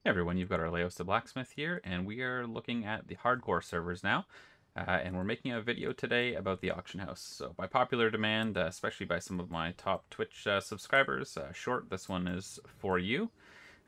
Hey everyone, you've got our Laos the Blacksmith here, and we are looking at the hardcore servers now. And we're making a video today about the auction house. So by popular demand, especially by some of my top Twitch subscribers, Short, this one is for you.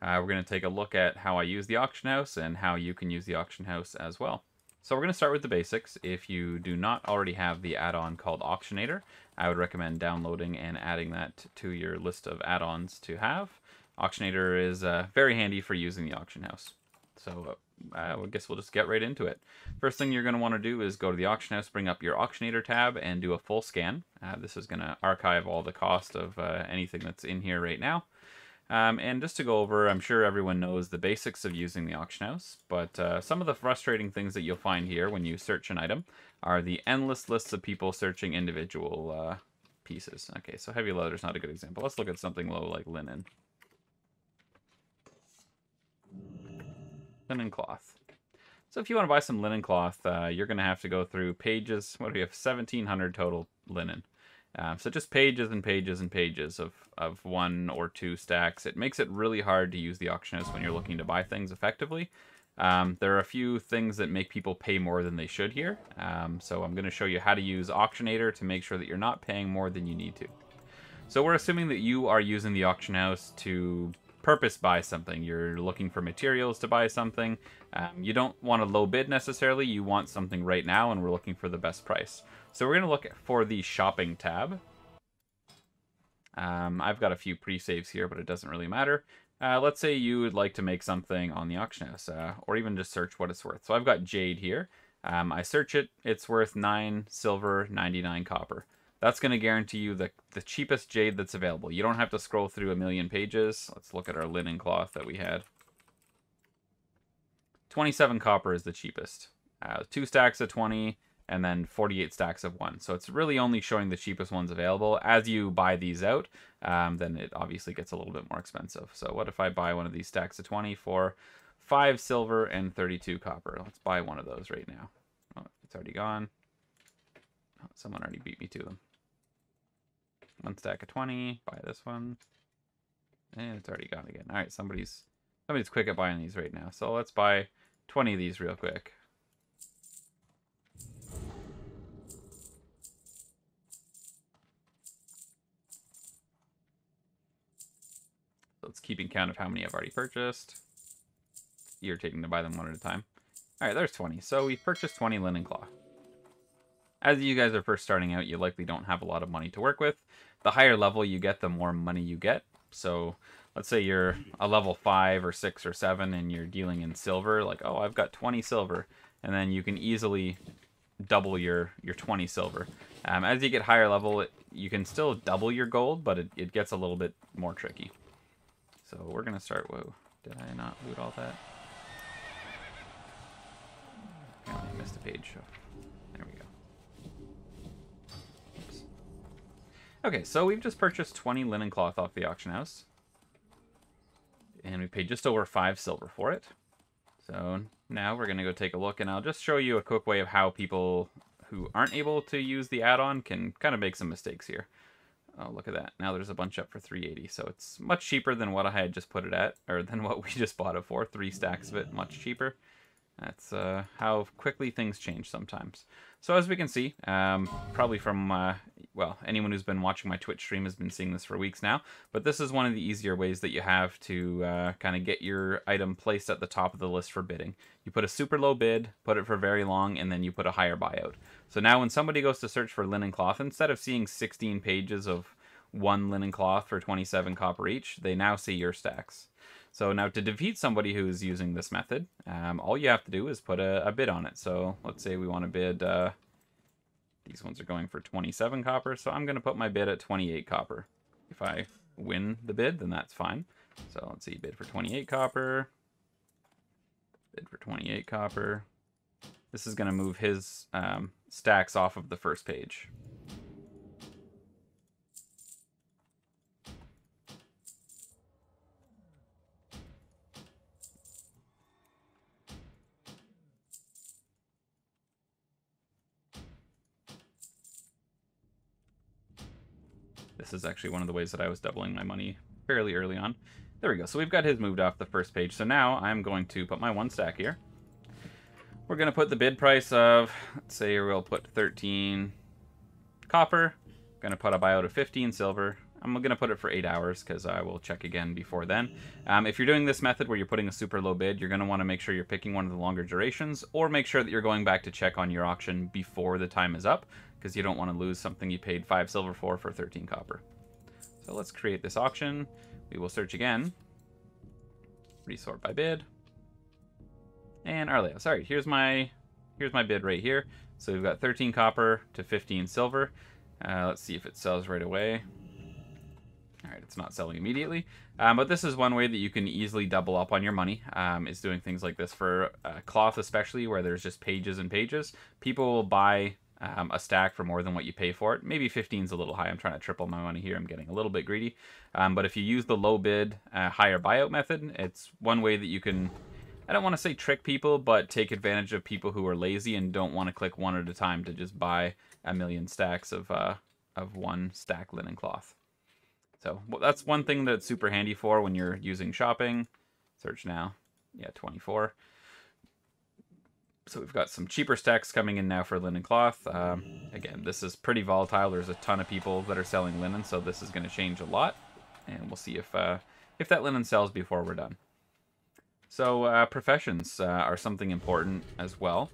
We're going to take a look at how I use the auction house and how you can use the auction house as well. So we're going to start with the basics. If you do not already have the add-on called Auctionator, I would recommend downloading and adding that to your list of add-ons to have. Auctionator is very handy for using the auction house. So I guess we'll just get right into it. First thing you're going to want to do is go to the auction house, bring up your Auctionator tab, and do a full scan. This is going to archive all the cost of anything that's in here right now. And just to go over, I'm sure everyone knows the basics of using the auction house, but some of the frustrating things that you'll find here when you search an item are the endless lists of people searching individual pieces. Okay, so heavy leather is not a good example. Let's look at something low like linen. Linen cloth. So if you want to buy some linen cloth, you're going to have to go through pages. What do we have? 1,700 total linen. So just pages and pages and pages of one or two stacks. It makes it really hard to use the auction house when you're looking to buy things effectively. There are a few things that make people pay more than they should here. So I'm going to show you how to use Auctionator to make sure that you're not paying more than you need to. So we're assuming that you are using the auction house to purpose buy something. You're looking for materials to buy something. You don't want a low bid necessarily. You want something right now, and we're looking for the best price. So we're going to look for the shopping tab. I've got a few pre-saves here, but it doesn't really matter. Let's say you would like to make something on the auction house, or even just search what it's worth. So I've got jade here. I search it. It's worth 9 silver, 99 copper. That's going to guarantee you the cheapest jade that's available. You don't have to scroll through a million pages. Let's look at our linen cloth that we had. 27 copper is the cheapest. 2 stacks of 20, and then 48 stacks of 1. So it's really only showing the cheapest ones available. As you buy these out, then it obviously gets a little bit more expensive. So what if I buy one of these stacks of 20 for 5 silver and 32 copper? Let's buy one of those right now. Oh, it's already gone. Oh, someone already beat me to them. 1 stack of 20, buy this one. And it's already gone again. Alright, somebody's quick at buying these right now. So let's buy 20 of these real quick. So it's keeping count of how many I've already purchased. Irritating to buy them one at a time. Alright, there's 20. So we purchased 20 linen cloth. As you guys are first starting out, you likely don't have a lot of money to work with. The higher level you get, the more money you get. So let's say you're a level 5 or 6 or 7 and you're dealing in silver. Like, oh, I've got 20 silver. And then you can easily double your 20 silver. As you get higher level, you can still double your gold, but it gets a little bit more tricky. So we're going to start... Whoa, did I not loot all that? Apparently I missed a page. There we go. Okay, so we've just purchased 20 linen cloth off the auction house. And we paid just over 5 silver for it. So now we're going to go take a look, and I'll just show you a quick way of how people who aren't able to use the add-on can kind of make some mistakes here. Oh, look at that. Now there's a bunch up for 380, so it's much cheaper than what I had just put it at, or than what we just bought it for. 3 stacks of it, much cheaper. That's how quickly things change sometimes. So as we can see, probably from, well, anyone who's been watching my Twitch stream has been seeing this for weeks now, but this is one of the easier ways that you have to kind of get your item placed at the top of the list for bidding. You put a super low bid, put it for very long, and then you put a higher buyout. So now when somebody goes to search for linen cloth, instead of seeing 16 pages of 1 linen cloth for 27 copper each, they now see your stacks. So now to defeat somebody who is using this method, all you have to do is put a bid on it. So let's say we want to bid, these ones are going for 27 copper, so I'm going to put my bid at 28 copper. If I win the bid, then that's fine. So let's see, bid for 28 copper, bid for 28 copper. This is going to move his stacks off of the first page. This is actually one of the ways that I was doubling my money fairly early on. There we go. So we've got his moved off the first page. So now I'm going to put my 1 stack here. We're going to put the bid price of, let's say we'll put 13 copper. Going to put a buyout of 15 silver. I'm going to put it for 8 hours because I will check again before then. If you're doing this method where you're putting a super low bid, you're going to want to make sure you're picking one of the longer durations, or make sure that you're going back to check on your auction before the time is up, because you don't want to lose something you paid 5 silver for 13 copper. So let's create this auction. We will search again. Resort by bid. And our layout. Sorry, here's my bid right here. So we've got 13 copper to 15 silver. Let's see if it sells right away. Alright, it's not selling immediately. But this is one way that you can easily double up on your money, is doing things like this. For cloth especially, where there's just pages and pages, people will buy a stack for more than what you pay for it. Maybe 15 is a little high. I'm trying to triple my money here. I'm getting a little bit greedy. But if you use the low bid, higher buyout method, it's one way that you can, I don't want to say trick people, but take advantage of people who are lazy and don't want to click one at a time to just buy a million stacks of 1 stack linen cloth. So that's one thing that's super handy for when you're using shopping. Search now. Yeah, 24. So we've got some cheaper stacks coming in now for linen cloth. Again, this is pretty volatile. There's a ton of people that are selling linen, so this is going to change a lot. And we'll see if that linen sells before we're done. So professions are something important as well.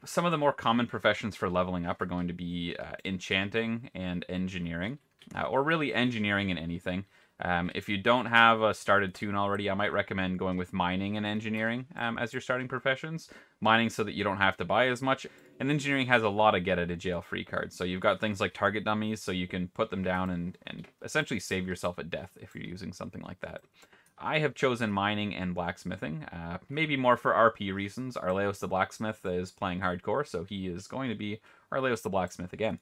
Some of the more common professions for leveling up are going to be enchanting and engineering, or really engineering in anything. If you don't have a started toon already, I might recommend going with mining and engineering as your starting professions. Mining so that you don't have to buy as much. And engineering has a lot of get out of jail free cards. So you've got things like target dummies, so you can put them down and essentially save yourself a death if you're using something like that. I have chosen mining and blacksmithing, maybe more for RP reasons. Arleos the Blacksmith is playing hardcore, so he is going to be Arleos the Blacksmith again.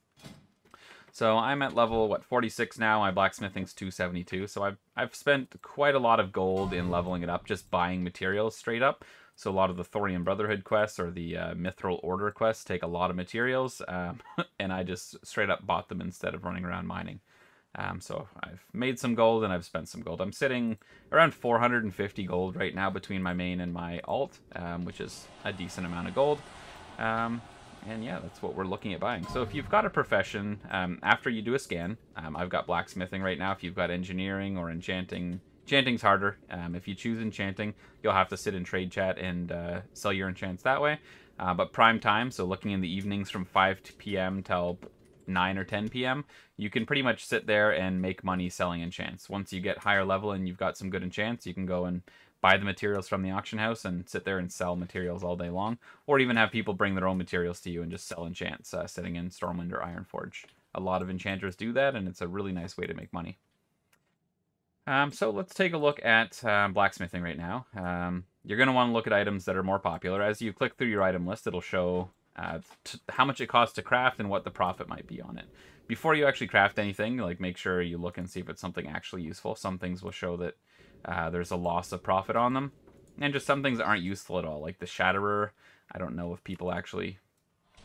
So I'm at level, 46 now. My blacksmithing's 272, so I've spent quite a lot of gold in leveling it up, just buying materials straight up. So a lot of the Thorium Brotherhood quests or the Mithril Order quests take a lot of materials, and I just straight up bought them instead of running around mining. So I've made some gold and I've spent some gold. I'm sitting around 450 gold right now between my main and my alt, which is a decent amount of gold. And yeah, that's what we're looking at buying. So if you've got a profession, after you do a scan, I've got blacksmithing right now. If you've got engineering or enchanting, enchanting's harder. If you choose enchanting, you'll have to sit in trade chat and sell your enchants that way. But prime time, so looking in the evenings from 5 p.m. till 9 or 10 p.m., you can pretty much sit there and make money selling enchants. Once you get higher level and you've got some good enchants, you can go and buy the materials from the auction house and sit there and sell materials all day long, or even have people bring their own materials to you and just sell enchants sitting in Stormwind or Ironforge. A lot of enchanters do that, and it's a really nice way to make money. So let's take a look at blacksmithing right now. You're going to want to look at items that are more popular. As you click through your item list, it'll show how much it costs to craft and what the profit might be on it. Before you actually craft anything, like, make sure you look and see if it's something actually useful. Some things will show that there's a loss of profit on them, and just some things aren't useful at all, like the Shatterer. I don't know if people actually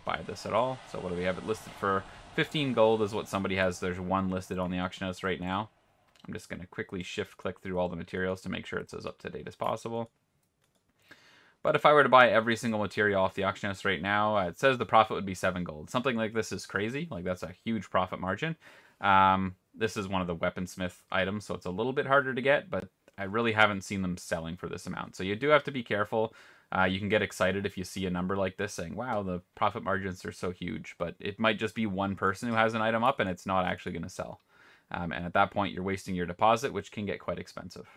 buy this at all. So what do we have it listed for? 15 gold is what somebody has. There's one listed on the auction house right now. I'm just going to quickly shift click through all the materials to make sure it's as up to date as possible. But if I were to buy every single material off the auction house right now, it says the profit would be 7 gold. Something like this is crazy. Like, that's a huge profit margin. This is one of the weaponsmith items, so it's a little bit harder to get, but I really haven't seen them selling for this amount. So you do have to be careful. You can get excited if you see a number like this saying, wow, the profit margins are so huge, but it might just be one person who has an item up and it's not actually going to sell. And at that point, you're wasting your deposit, which can get quite expensive.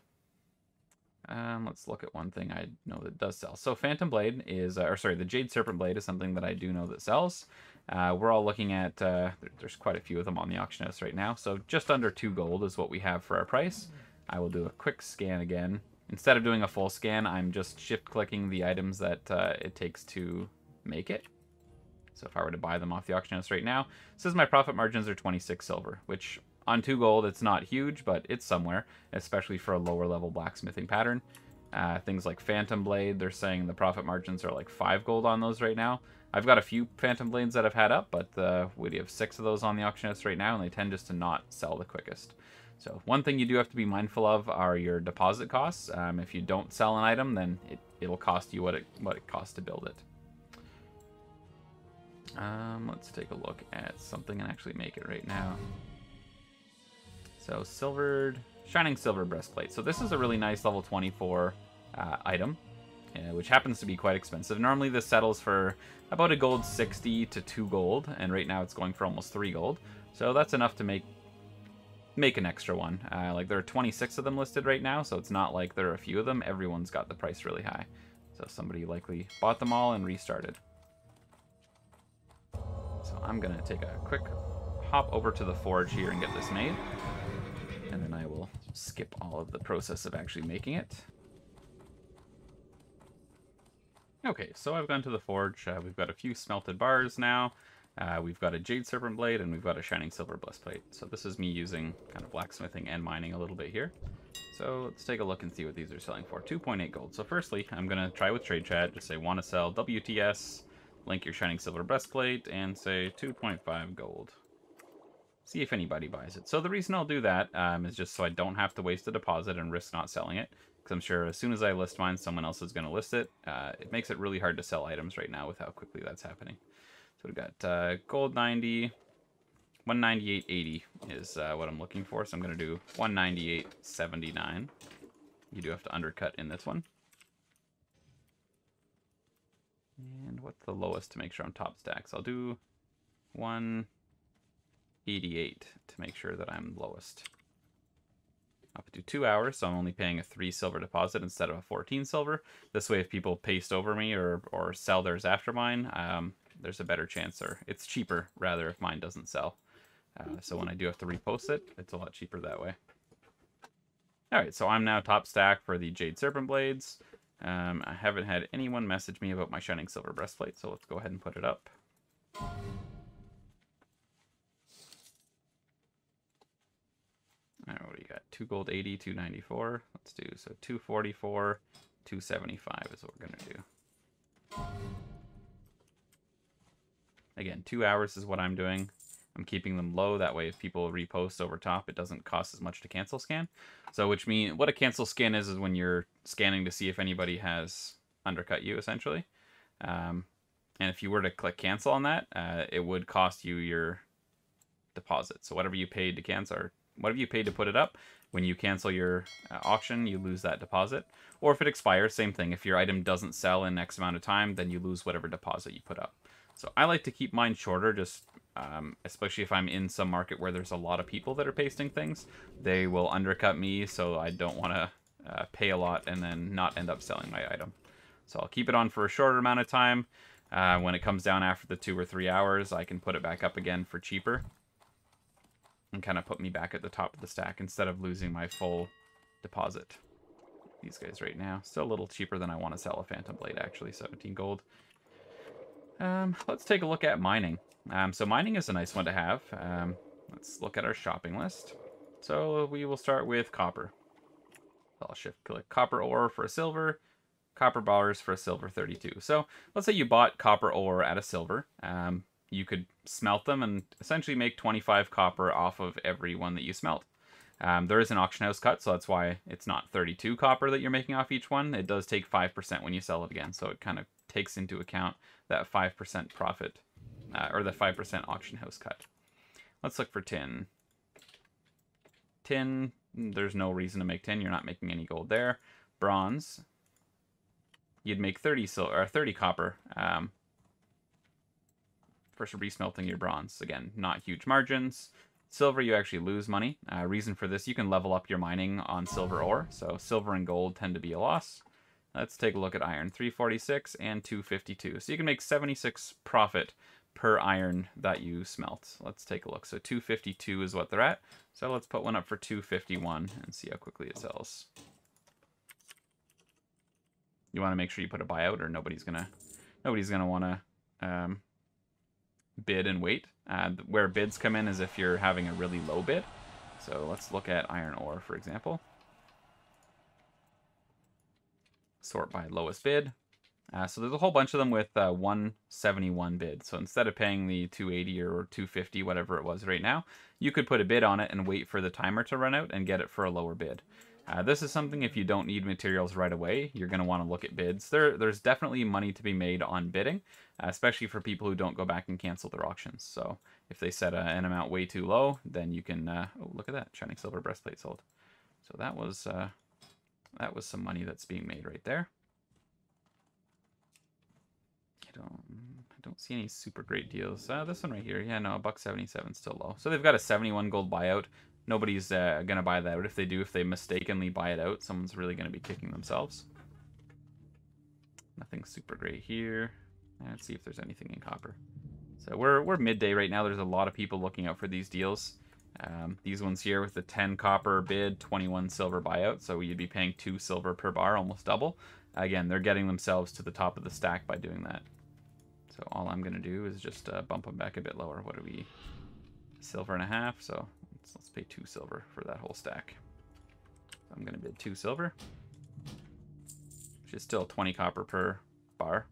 Let's look at one thing I know that does sell. So Phantom Blade is, the Jade Serpent Blade is something that I do know that sells. We're all looking at, there's quite a few of them on the auction house right now. So just under 2 gold is what we have for our price. I will do a quick scan again. Instead of doing a full scan, I'm just shift clicking the items that it takes to make it. So if I were to buy them off the auction house right now, it says my profit margins are 26 silver, which on 2 gold, it's not huge, but it's somewhere, especially for a lower level blacksmithing pattern. Things like Phantom Blade, they're saying the profit margins are like 5 gold on those right now. I've got a few Phantom Blades that I've had up, but we have 6 of those on the auction house right now, and they tend just to not sell the quickest. So one thing you do have to be mindful of are your deposit costs. If you don't sell an item, then it'll cost you what it costs to build it. Let's take a look at something and actually make it right now. So shining silver breastplate. So this is a really nice level 24 item, which happens to be quite expensive. Normally this settles for about a gold 60 to 2 gold, and right now it's going for almost 3 gold. So that's enough to make an extra one. Like there are 26 of them listed right now, so it's not like there are a few of them. Everyone's got the price really high. So somebody likely bought them all and restarted. So I'm gonna take a quick hop over to the forge here and get this made. And then I will skip all of the process of actually making it. Okay, so I've gone to the forge. We've got a few smelted bars now. We've got a jade serpent blade, and we've got a shining silver breastplate. So this is me using kind of blacksmithing and mining a little bit here. So let's take a look and see what these are selling for. 2.8 gold. So firstly, I'm going to try with trade chat. Just say, want to sell WTS, link your shining silver breastplate, and say 2.5 gold. See if anybody buys it. So the reason I'll do that is just so I don't have to waste a deposit and risk not selling it. Because I'm sure as soon as I list mine, someone else is going to list it. It makes it really hard to sell items right now with how quickly that's happening. So we've got gold 90, 198.80 is what I'm looking for. So I'm going to do 198.79. You do have to undercut in this one. And what's the lowest to make sure I'm top stacks? I'll do 188 to make sure that I'm lowest. I'll do 2 hours, so I'm only paying a 3 silver deposit instead of a 14 silver. This way, if people paste over me or sell theirs after mine, there's a better chance, or it's cheaper, rather, if mine doesn't sell. So when I do have to repost it, it's a lot cheaper that way. Alright, so I'm now top stack for the Jade Serpent Blades. I haven't had anyone message me about my Shining Silver Breastplate, so let's go ahead and put it up. Alright, what do you got? 2 gold 80, 294. Let's do, so 244, 275 is what we're going to do. Again, 2 hours is what I'm doing. I'm keeping them low, that way if people repost over top, it doesn't cost as much to cancel scan. So which means, what a cancel scan is when you're scanning to see if anybody has undercut you, essentially. And if you were to click cancel on that, it would cost you your deposit. So whatever you paid to cancel, or whatever you paid to put it up, when you cancel your auction, you lose that deposit. Or if it expires, same thing. If your item doesn't sell in X amount of time, then you lose whatever deposit you put up. So I like to keep mine shorter, just especially if I'm in some market where there's a lot of people that are pasting things. They will undercut me, so I don't want to pay a lot and then not end up selling my item. So I'll keep it on for a shorter amount of time. When it comes down after the 2 or 3 hours, I can put it back up again for cheaper. And kind of put me back at the top of the stack instead of losing my full deposit. These guys right now, still a little cheaper than I want to sell a Phantom Blade, actually, 17 gold. Let's take a look at mining. So mining is a nice one to have. Let's look at our shopping list. So we will start with copper. I'll shift click copper ore for a silver, copper bars for a silver 32. So let's say you bought copper ore at a silver. You could smelt them and essentially make 25 copper off of every one that you smelt. There is an auction house cut, so that's why it's not 32 copper that you're making off each one. It does take 5% when you sell it again, so it kind of takes into account that 5% profit, or the 5% auction house cut. Let's look for tin. Tin, there's no reason to make tin. You're not making any gold there. Bronze, you'd make 30 copper. For resmelting your bronze. Again, not huge margins. Silver, you actually lose money. Reason for this, you can level up your mining on silver ore. So silver and gold tend to be a loss. Let's take a look at iron. 346 and 252. So you can make 76 profit per iron that you smelt. Let's take a look. So 252 is what they're at. So let's put one up for 251 and see how quickly it sells. You want to make sure you put a buyout, or nobody's gonna want to bid and wait. Where bids come in is if you're having a really low bid. So let's look at iron ore, for example. Sort by lowest bid. So there's a whole bunch of them with 171 bid. So instead of paying the 280 or 250, whatever it was right now, you could put a bid on it and wait for the timer to run out and get it for a lower bid. This is something, if you don't need materials right away, you're going to want to look at bids. There's definitely money to be made on bidding, especially for people who don't go back and cancel their auctions. So if they set an amount way too low, then you can, oh, look at that, shining silver breastplate sold. So that was some money that's being made right there. I don't see any super great deals. This one right here, yeah, no, $1.77 still low. So they've got a 71 gold buyout. Nobody's gonna buy that out. If they do, if they mistakenly buy it out, someone's really gonna be kicking themselves. Nothing super great here. Let's see if there's anything in copper. So we're midday right now. There's a lot of people looking out for these deals. These ones here with the 10 copper bid, 21 silver buyout. So you'd be paying 2 silver per bar, almost double. Again, they're getting themselves to the top of the stack by doing that. So all I'm going to do is just bump them back a bit lower. What are we? $1.50. So let's pay 2 silver for that whole stack. So I'm going to bid 2 silver, which is still 20 copper per bar.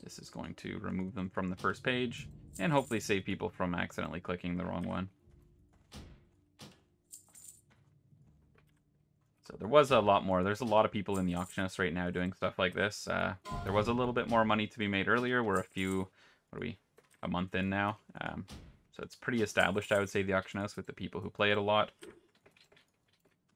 This is going to remove them from the first page and hopefully save people from accidentally clicking the wrong one. So there was a lot more. There's a lot of people in the auction house right now doing stuff like this. There was a little bit more money to be made earlier. We're a month in now. So it's pretty established, I would say, the auction house with the people who play it a lot.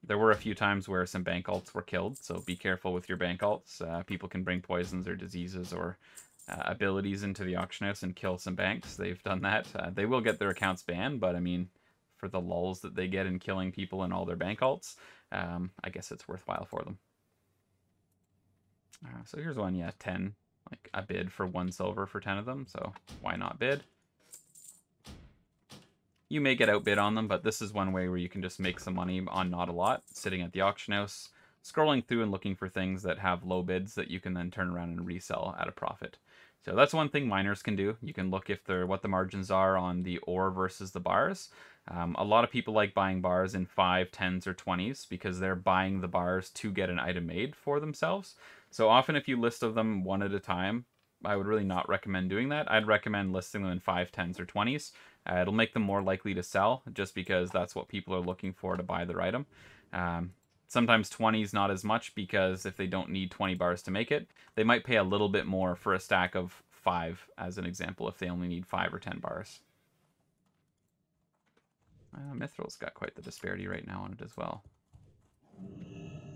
There were a few times where some bank alts were killed, so be careful with your bank alts. People can bring poisons or diseases or abilities into the auction house and kill some banks. They've done that. They will get their accounts banned, but I mean, for the lulls that they get in killing people and all their bank alts, I guess it's worthwhile for them. So here's one, yeah, 10, like a bid for 1 silver for 10 of them, so why not bid? You may get outbid on them, but this is one way where you can just make some money on not a lot, sitting at the auction house, scrolling through and looking for things that have low bids that you can then turn around and resell at a profit. So that's one thing miners can do. You can look what the margins are on the ore versus the bars. A lot of people like buying bars in 5, 10s, or 20s because they're buying the bars to get an item made for themselves. So often if you list of them one at a time, I would really not recommend doing that. I'd recommend listing them in 5, 10s, or 20s. It'll make them more likely to sell just because that's what people are looking for to buy their item. Sometimes 20s not as much because if they don't need 20 bars to make it, they might pay a little bit more for a stack of 5 as an example if they only need 5 or 10 bars. Mithril's got quite the disparity right now on it as well.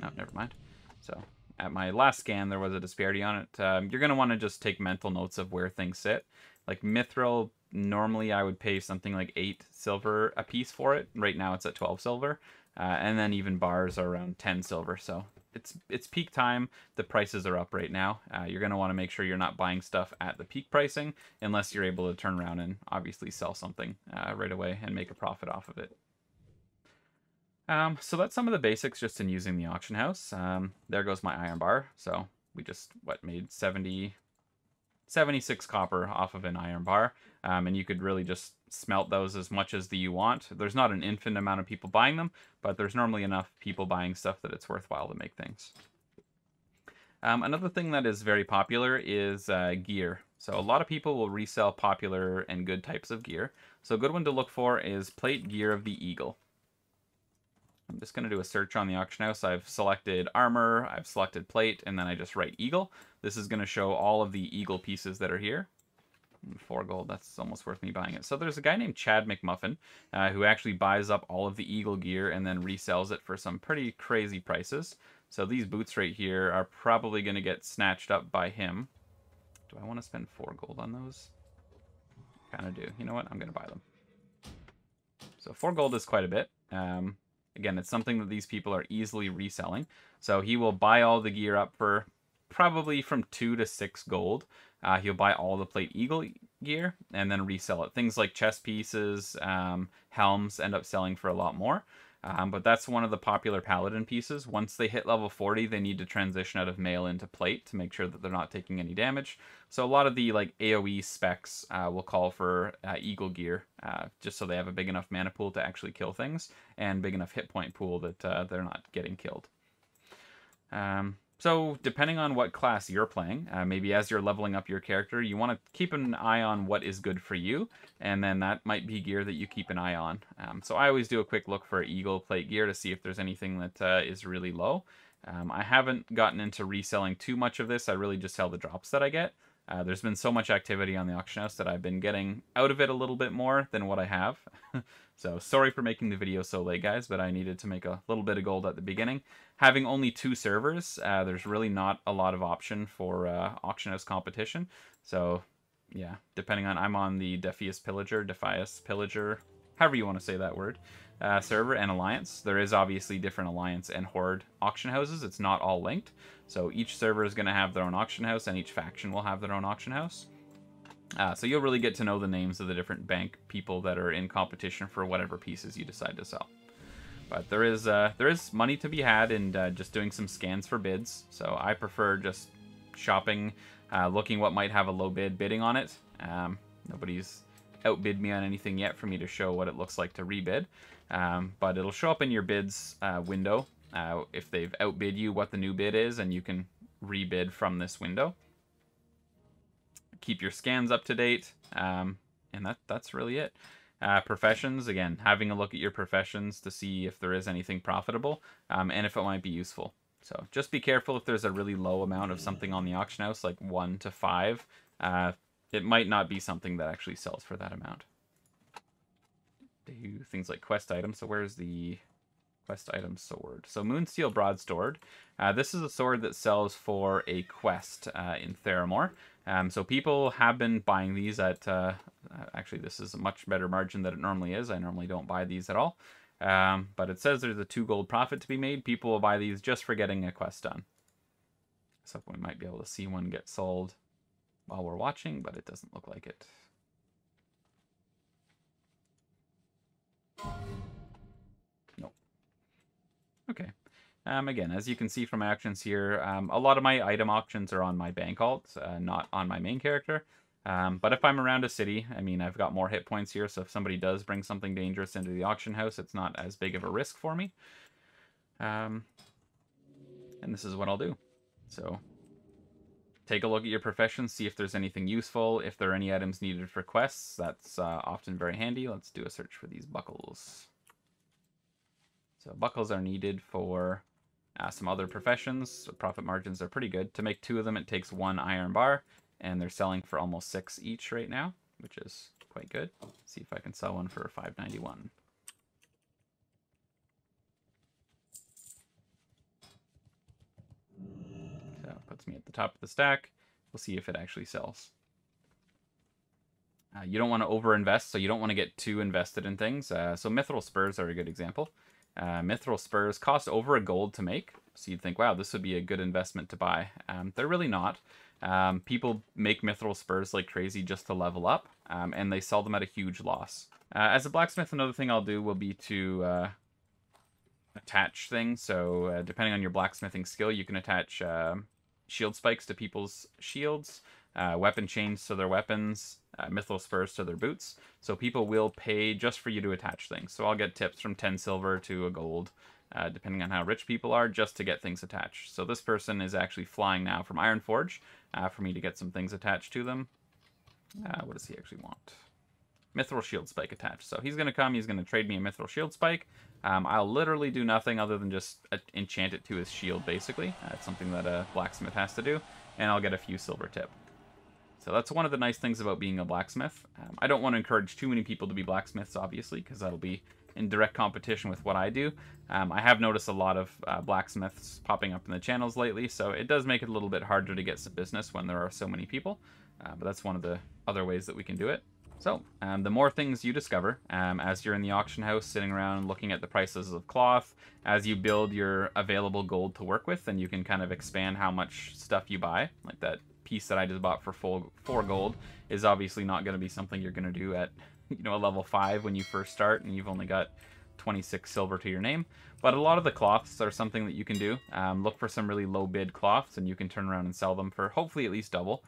Oh, never mind. So at my last scan, there was a disparity on it. You're going to want to just take mental notes of where things sit. Like Mithril, normally I would pay something like 8 silver a piece for it. Right now it's at 12 silver. And then even bars are around 10 silver. So it's peak time. The prices are up right now. You're going to want to make sure you're not buying stuff at the peak pricing unless you're able to turn around and obviously sell something right away and make a profit off of it. So that's some of the basics just in using the auction house. There goes my iron bar. So we just, made 76 copper off of an iron bar. And you could really just smelt those as much as you want. There's not an infinite amount of people buying them, but there's normally enough people buying stuff that it's worthwhile to make things. Another thing that is very popular is gear. So a lot of people will resell popular and good types of gear. So a good one to look for is plate gear of the Eagle. I'm just going to do a search on the auction house. I've selected armor, I've selected plate, and then I just write Eagle. This is going to show all of the Eagle pieces that are here. 4 gold, that's almost worth me buying it. So there's a guy named Chad McMuffin who actually buys up all of the Eagle gear and then resells it for some pretty crazy prices. So these boots right here are probably going to get snatched up by him. Do I want to spend 4 gold on those? Kind of do. You know what? I'm going to buy them. So 4 gold is quite a bit. Again, it's something that these people are easily reselling. So he will buy all the gear up for probably from 2 to 6 gold. He'll buy all the plate Eagle gear and then resell it. Things like chest pieces, helms end up selling for a lot more. But that's one of the popular paladin pieces. Once they hit level 40, they need to transition out of mail into plate to make sure that they're not taking any damage. So a lot of the like AoE specs will call for eagle gear, just so they have a big enough mana pool to actually kill things, and big enough hit point pool that they're not getting killed. So depending on what class you're playing, maybe as you're leveling up your character, you want to keep an eye on what is good for you, and then that might be gear that you keep an eye on. So I always do a quick look for eagle plate gear to see if there's anything that is really low. I haven't gotten into reselling too much of this. I really just sell the drops that I get. There's been so much activity on the auction house that I've been getting out of it a little bit more than what I have. So sorry for making the video so late, guys, but I needed to make a little bit of gold at the beginning. Having only 2 servers, there's really not a lot of option for auction house competition. So yeah, depending on, I'm on the Defias Pillager, however you want to say that word, server and Alliance. There is obviously different Alliance and Horde auction houses. It's not all linked. So each server is going to have their own auction house, and each faction will have their own auction house. So you'll really get to know the names of the different bank people that are in competition for whatever pieces you decide to sell. But there is money to be had in just doing some scans for bids. So I prefer just shopping, looking what might have a low bid, bidding on it. Nobody's outbid me on anything yet for me to show what it looks like to rebid. But it'll show up in your bids window if they've outbid you, what the new bid is, and you can rebid from this window. Keep your scans up to date, and that's really it. Professions, again, having a look at your professions to see if there is anything profitable, and if it might be useful. So just be careful if there's a really low amount of something on the auction house, like 1 to 5. It might not be something that actually sells for that amount. Do things like quest items. So where's the quest item sword? So Moonsteel Broadsword. This is a sword that sells for a quest in Theramore. So people have been buying these at, actually this is a much better margin than it normally is. I normally don't buy these at all. But it says there's a 2 gold profit to be made. People will buy these just for getting a quest done. So we might be able to see one get sold while we're watching, but it doesn't look like it. Nope. Okay. Again, as you can see from actions here, a lot of my item auctions are on my bank alt, not on my main character. But if I'm around a city, I mean, I've got more hit points here, so if somebody does bring something dangerous into the auction house, it's not as big of a risk for me. And this is what I'll do. So take a look at your professions, see if there's anything useful. If there are any items needed for quests, that's often very handy. Let's do a search for these buckles. So buckles are needed for some other professions. So profit margins are pretty good. To make 2 of them, it takes 1 iron bar, and they're selling for almost 6 each right now, which is quite good. Let's see if I can sell one for $5.91. So it puts me at the top of the stack. We'll see if it actually sells. You don't want to overinvest, so you don't want to get too invested in things. So Mithril Spurs are a good example. Mithril Spurs cost over a gold to make, so you'd think, wow, this would be a good investment to buy. They're really not. People make Mithril Spurs like crazy just to level up, and they sell them at a huge loss. As a blacksmith, another thing I'll do will be to attach things. So depending on your blacksmithing skill, you can attach shield spikes to people's shields, weapon chains to their weapons, mithril spurs to their boots. So people will pay just for you to attach things. So I'll get tips from 10 silver to a gold, depending on how rich people are, just to get things attached. So this person is actually flying now from Ironforge for me to get some things attached to them. What does he actually want? Mithril shield spike attached. So he's going to come, he's going to trade me a mithril shield spike. I'll literally do nothing other than just enchant it to his shield, basically. It's something that a blacksmith has to do, and I'll get a few silver tip. So that's one of the nice things about being a blacksmith. I don't want to encourage too many people to be blacksmiths, obviously, because that'll be in direct competition with what I do. I have noticed a lot of blacksmiths popping up in the channels lately, so it does make it a little bit harder to get some business when there are so many people. But that's one of the other ways that we can do it. So, the more things you discover as you're in the auction house, sitting around looking at the prices of cloth, as you build your available gold to work with, then you can kind of expand how much stuff you buy. Like that piece that I just bought for 4 gold is obviously not going to be something you're going to do at, you know, a level 5 when you first start and you've only got 26 silver to your name. But a lot of the cloths are something that you can do. Look for some really low bid cloths, and you can turn around and sell them for hopefully at least double.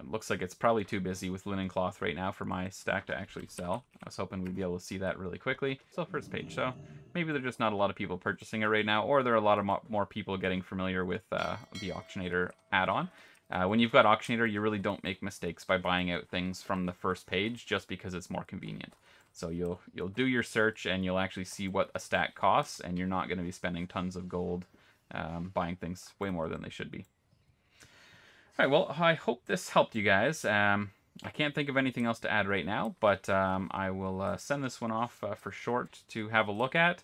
Looks like it's probably too busy with linen cloth right now for my stack to actually sell. I was hoping we'd be able to see that really quickly. Still first page, so maybe there's just not a lot of people purchasing it right now, or there are a lot of more people getting familiar with the auctionator add-on. When you've got auctionator, you really don't make mistakes by buying out things from the first page just because it's more convenient. So you'll do your search and you'll actually see what a stack costs, and you're not going to be spending tons of gold buying things way more than they should be. All right, well, I hope this helped you guys. I can't think of anything else to add right now, but I will send this one off for short to have a look at.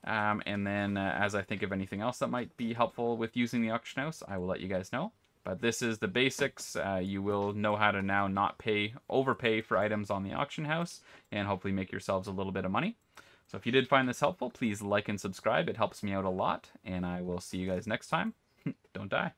And then as I think of anything else that might be helpful with using the auction house, I will let you guys know. But this is the basics. You will know how to now not overpay for items on the auction house and hopefully make yourselves a little bit of money. So if you did find this helpful, please like and subscribe. It helps me out a lot, and I will see you guys next time. Don't die.